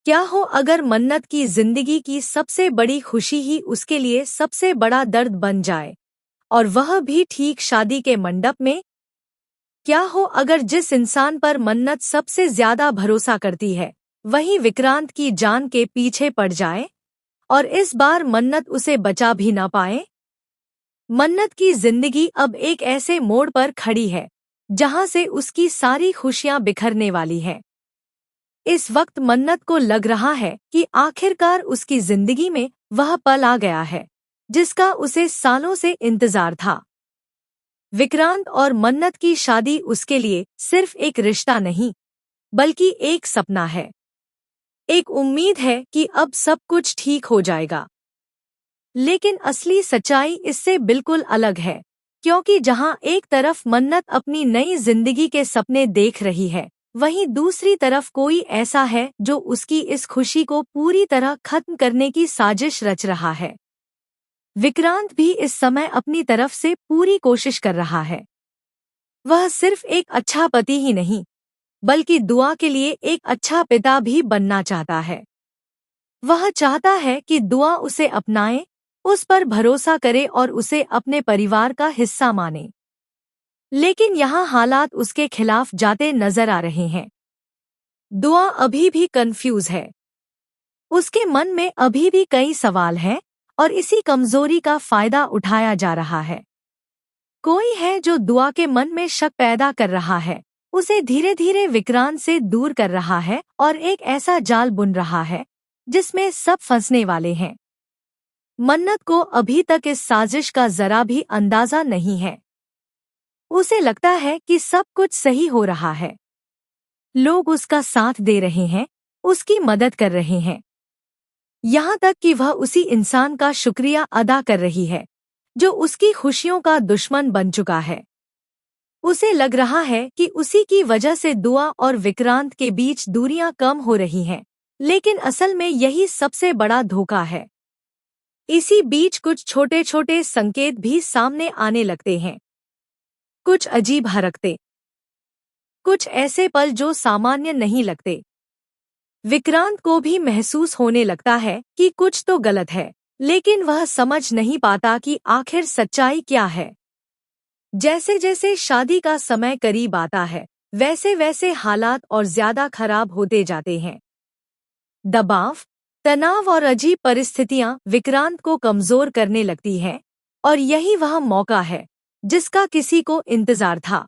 क्या हो अगर मन्नत की जिंदगी की सबसे बड़ी खुशी ही उसके लिए सबसे बड़ा दर्द बन जाए, और वह भी ठीक शादी के मंडप में। क्या हो अगर जिस इंसान पर मन्नत सबसे ज्यादा भरोसा करती है वही विक्रांत की जान के पीछे पड़ जाए, और इस बार मन्नत उसे बचा भी ना पाए। मन्नत की जिंदगी अब एक ऐसे मोड़ पर खड़ी है जहां से उसकी सारी खुशियां बिखरने वाली है। इस वक्त मन्नत को लग रहा है कि आखिरकार उसकी जिंदगी में वह पल आ गया है जिसका उसे सालों से इंतजार था। विक्रांत और मन्नत की शादी उसके लिए सिर्फ एक रिश्ता नहीं, बल्कि एक सपना है। एक उम्मीद है कि अब सब कुछ ठीक हो जाएगा। लेकिन असली सच्चाई इससे बिल्कुल अलग है, क्योंकि जहां एक तरफ मन्नत अपनी नई जिंदगी के सपने देख रही है, वहीं दूसरी तरफ कोई ऐसा है जो उसकी इस खुशी को पूरी तरह खत्म करने की साजिश रच रहा है। विक्रांत भी इस समय अपनी तरफ से पूरी कोशिश कर रहा है। वह सिर्फ एक अच्छा पति ही नहीं, बल्कि दुआ के लिए एक अच्छा पिता भी बनना चाहता है। वह चाहता है कि दुआ उसे अपनाए, उस पर भरोसा करे और उसे अपने परिवार का हिस्सा माने। लेकिन यहाँ हालात उसके खिलाफ जाते नजर आ रहे हैं। दुआ अभी भी कंफ्यूज है। उसके मन में अभी भी कई सवाल हैं और इसी कमजोरी का फायदा उठाया जा रहा है। कोई है जो दुआ के मन में शक पैदा कर रहा है, उसे धीरे धीरे विक्रांत से दूर कर रहा है और एक ऐसा जाल बुन रहा है जिसमें सब फंसने वाले हैं। मन्नत को अभी तक इस साजिश का जरा भी अंदाजा नहीं है। उसे लगता है कि सब कुछ सही हो रहा है। लोग उसका साथ दे रहे हैं, उसकी मदद कर रहे हैं। यहाँ तक कि वह उसी इंसान का शुक्रिया अदा कर रही है जो उसकी खुशियों का दुश्मन बन चुका है। उसे लग रहा है कि उसी की वजह से दुआ और विक्रांत के बीच दूरियां कम हो रही हैं, लेकिन असल में यही सबसे बड़ा धोखा है। इसी बीच कुछ छोटे छोटे संकेत भी सामने आने लगते हैं। कुछ अजीब हरकतें, कुछ ऐसे पल जो सामान्य नहीं लगते। विक्रांत को भी महसूस होने लगता है कि कुछ तो गलत है, लेकिन वह समझ नहीं पाता कि आखिर सच्चाई क्या है। जैसे जैसे शादी का समय करीब आता है, वैसे वैसे हालात और ज्यादा खराब होते जाते हैं। दबाव, तनाव और अजीब परिस्थितियां विक्रांत को कमजोर करने लगती हैं, और यही वह मौका है जिसका किसी को इंतजार था।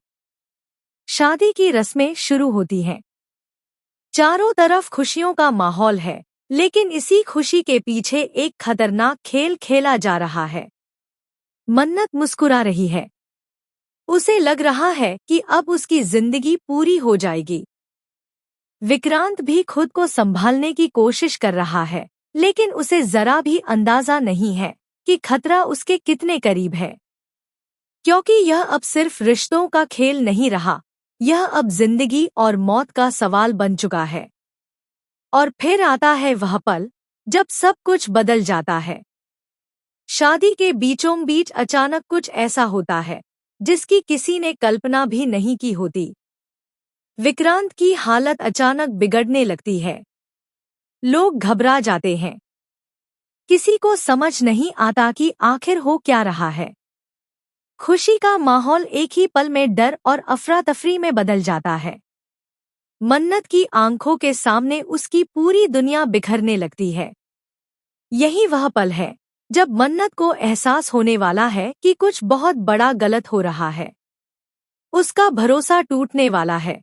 शादी की रस्में शुरू होती हैं। चारों तरफ खुशियों का माहौल है, लेकिन इसी खुशी के पीछे एक खतरनाक खेल खेला जा रहा है। मन्नत मुस्कुरा रही है। उसे लग रहा है कि अब उसकी जिंदगी पूरी हो जाएगी। विक्रांत भी खुद को संभालने की कोशिश कर रहा है, लेकिन उसे जरा भी अंदाजा नहीं है कि खतरा उसके कितने करीब है। क्योंकि यह अब सिर्फ रिश्तों का खेल नहीं रहा, यह अब जिंदगी और मौत का सवाल बन चुका है। और फिर आता है वह पल जब सब कुछ बदल जाता है। शादी के बीचों बीच अचानक कुछ ऐसा होता है जिसकी किसी ने कल्पना भी नहीं की होती। विक्रांत की हालत अचानक बिगड़ने लगती है। लोग घबरा जाते हैं। किसी को समझ नहीं आता कि आखिर हो क्या रहा है। खुशी का माहौल एक ही पल में डर और अफरा तफरी में बदल जाता है। मन्नत की आंखों के सामने उसकी पूरी दुनिया बिखरने लगती है। यही वह पल है जब मन्नत को एहसास होने वाला है कि कुछ बहुत बड़ा गलत हो रहा है। उसका भरोसा टूटने वाला है।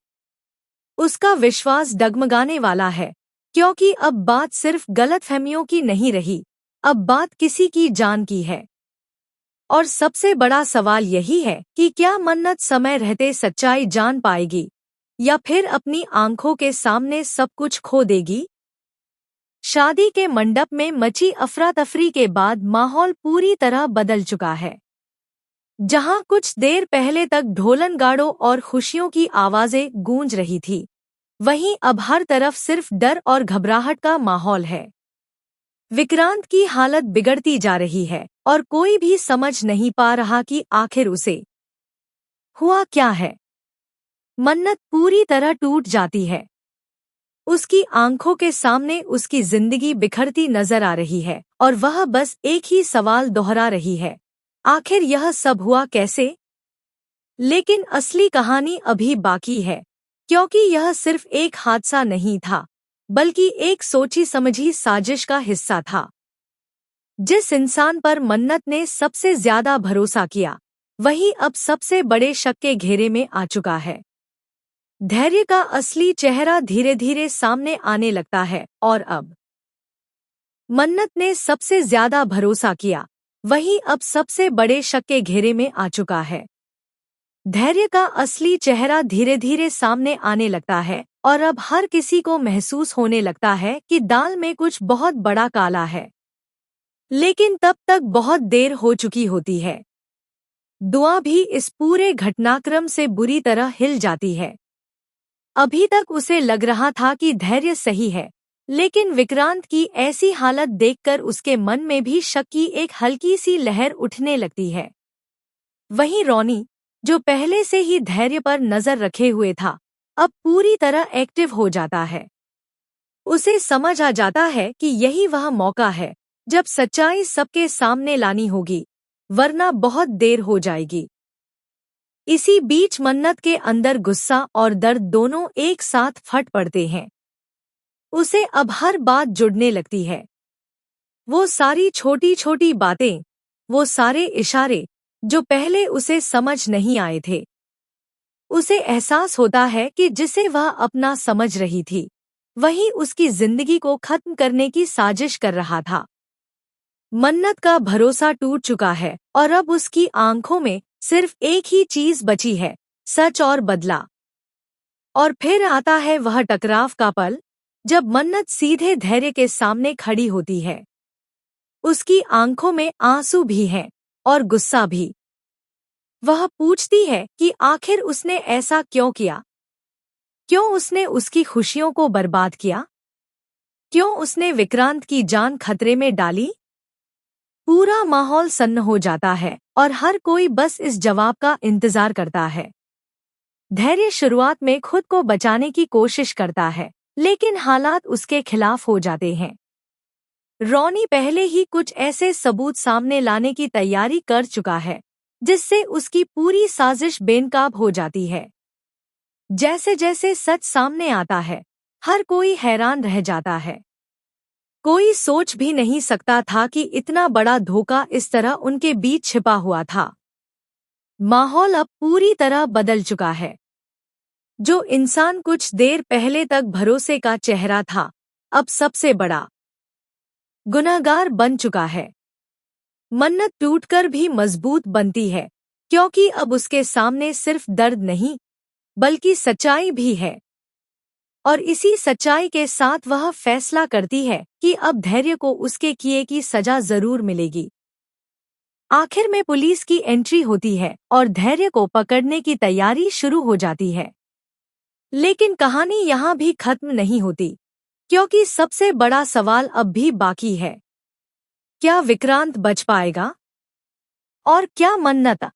उसका विश्वास डगमगाने वाला है, क्योंकि अब बात सिर्फ गलतफहमियों की नहीं रही, अब बात किसी की जान की है। और सबसे बड़ा सवाल यही है कि क्या मन्नत समय रहते सच्चाई जान पाएगी, या फिर अपनी आंखों के सामने सब कुछ खो देगी। शादी के मंडप में मची अफरा तफरी के बाद माहौल पूरी तरह बदल चुका है। जहां कुछ देर पहले तक ढोलन गाड़ों और खुशियों की आवाजें गूंज रही थी, वहीं अब हर तरफ सिर्फ डर और घबराहट का माहौल है। विक्रांत की हालत बिगड़ती जा रही है और कोई भी समझ नहीं पा रहा कि आखिर उसे हुआ क्या है। मन्नत पूरी तरह टूट जाती है। उसकी आंखों के सामने उसकी जिंदगी बिखरती नजर आ रही है और वह बस एक ही सवाल दोहरा रही है, आखिर यह सब हुआ कैसे? लेकिन असली कहानी अभी बाकी है, क्योंकि यह सिर्फ एक हादसा नहीं था, बल्कि एक सोची समझी साजिश का हिस्सा था। जिस इंसान पर मन्नत ने सबसे ज्यादा भरोसा किया, वही अब सबसे बड़े शक के घेरे में आ चुका है। धैर्य का असली चेहरा धीरे धीरे सामने आने लगता है और अब मन्नत ने सबसे ज्यादा भरोसा किया, वही अब सबसे बड़े शक के घेरे में आ चुका है। धैर्य का असली चेहरा धीरे धीरे सामने आने लगता है और अब हर किसी को महसूस होने लगता है कि दाल में कुछ बहुत बड़ा काला है। लेकिन तब तक बहुत देर हो चुकी होती है। दुआ भी इस पूरे घटनाक्रम से बुरी तरह हिल जाती है। अभी तक उसे लग रहा था कि धैर्य सही है, लेकिन विक्रांत की ऐसी हालत देखकर उसके मन में भी शक की एक हल्की सी लहर उठने लगती है। वहीं रोनी, जो पहले से ही धैर्य पर नजर रखे हुए था, अब पूरी तरह एक्टिव हो जाता है। उसे समझ आ जाता है कि यही वह मौका है जब सच्चाई सबके सामने लानी होगी, वरना बहुत देर हो जाएगी। इसी बीच मन्नत के अंदर गुस्सा और दर्द दोनों एक साथ फट पड़ते हैं। उसे अब हर बात जुड़ने लगती है। वो सारी छोटी छोटी बातें, वो सारे इशारे जो पहले उसे समझ नहीं आए थे। उसे एहसास होता है कि जिसे वह अपना समझ रही थी, वही उसकी जिंदगी को खत्म करने की साजिश कर रहा था। मन्नत का भरोसा टूट चुका है और अब उसकी आंखों में सिर्फ एक ही चीज बची है, सच और बदला। और फिर आता है वह टकराव का पल, जब मन्नत सीधे धैर्य के सामने खड़ी होती है। उसकी आंखों में आंसू भी हैं और गुस्सा भी। वह पूछती है कि आखिर उसने ऐसा क्यों किया? क्यों उसने उसकी खुशियों को बर्बाद किया? क्यों उसने विक्रांत की जान खतरे में डाली? पूरा माहौल सन्न हो जाता है और हर कोई बस इस जवाब का इंतजार करता है। धैर्य शुरुआत में खुद को बचाने की कोशिश करता है, लेकिन हालात उसके खिलाफ हो जाते हैं। रोनी पहले ही कुछ ऐसे सबूत सामने लाने की तैयारी कर चुका है, जिससे उसकी पूरी साजिश बेनकाब हो जाती है। जैसे जैसे सच सामने आता है, हर कोई हैरान रह जाता है। कोई सोच भी नहीं सकता था कि इतना बड़ा धोखा इस तरह उनके बीच छिपा हुआ था। माहौल अब पूरी तरह बदल चुका है। जो इंसान कुछ देर पहले तक भरोसे का चेहरा था, अब सबसे बड़ा गुनहगार बन चुका है। मन्नत टूटकर भी मजबूत बनती है, क्योंकि अब उसके सामने सिर्फ दर्द नहीं, बल्कि सच्चाई भी है। और इसी सच्चाई के साथ वह फैसला करती है कि अब धैर्य को उसके किए की सजा जरूर मिलेगी। आखिर में पुलिस की एंट्री होती है और धैर्य को पकड़ने की तैयारी शुरू हो जाती है। लेकिन कहानी यहाँ भी खत्म नहीं होती, क्योंकि सबसे बड़ा सवाल अब भी बाकी है। क्या विक्रांत बच पाएगा? और क्या मन्नत